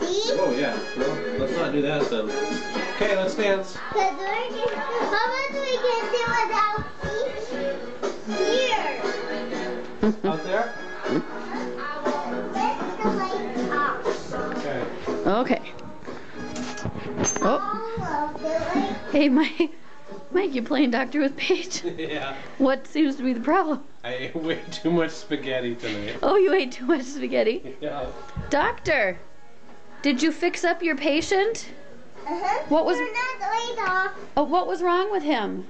See? Oh yeah. Well, let's not do that then. Okay, let's dance. How much we can do without here? Out there? Let's the lights off. Okay. Okay. Oh. All of the lights. Hey, Mike, you playing doctor with Paige? Yeah. What seems to be the problem? I ate way too much spaghetti tonight. Oh, you ate too much spaghetti? Yeah. Doctor, did you fix up your patient? What was- Turn that light off. Oh, what was wrong with him?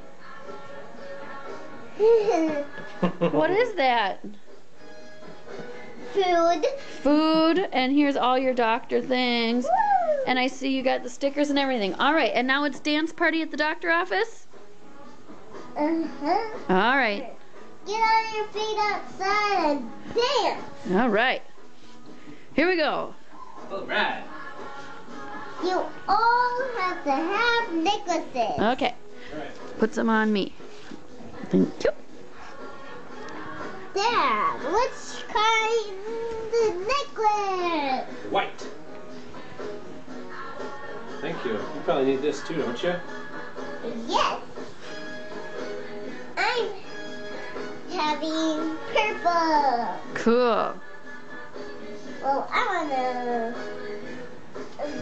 What is that? Food. Food, and here's all your doctor things. And I see you got the stickers and everything. All right, and now it's dance party at the doctor office? All right. Get on your feet outside and dance. All right. Here we go. All right. You all have to have necklaces. Okay. All right. Put some on me. Thank you. Dad, which kind of necklace? White. Thank you. You probably need this too, don't you? Yes. I'm having purple. Cool. Well, I want to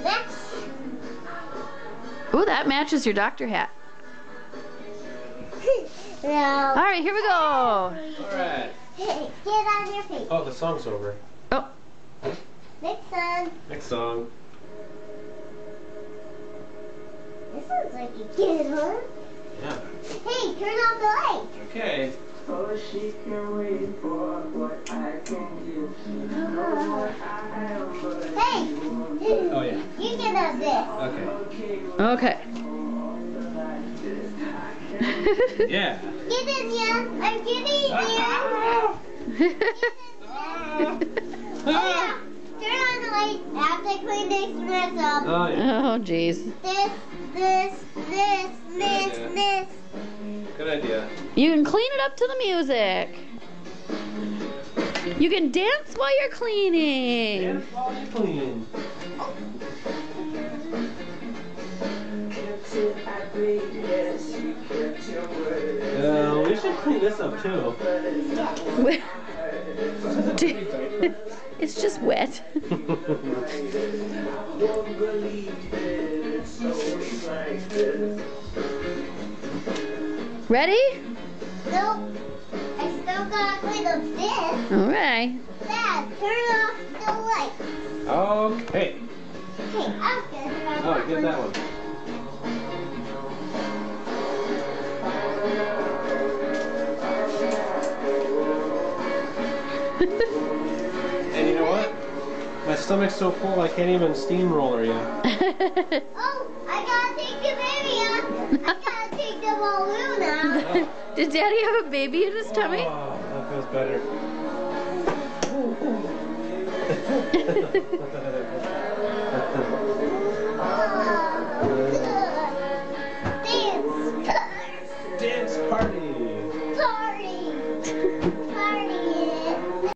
match. Ooh, that matches your doctor hat. All Now, right, here we go. All right. hey, get on your feet. Oh, the song's over. Oh, Next one. Next song. This sounds like a good one. Yeah. Hey, turn off the light. Okay. Oh, she can wait for what I can give. She knows what I am, but Hey, Oh yeah. you can have this. Okay. okay. Yeah. Get in here. I'm getting you. Oh, yeah. Turn on the light. I have to clean this mess up. Oh yeah. Oh, jeez. This. Good idea. You can clean it up to the music. You can dance while you're cleaning. Dance while you clean. We should clean this up too. It's just wet. Ready? Nope. I still gotta clean up this. All right. Dad, turn off the light. Okay. Hey, I'm gonna turn off Oh, get that one. And you know what? My stomach's so full I can't even steamroller you. Oh, I gotta take the baby out. I gotta take the balloon out. Did Daddy have a baby in his tummy? Oh, that feels better.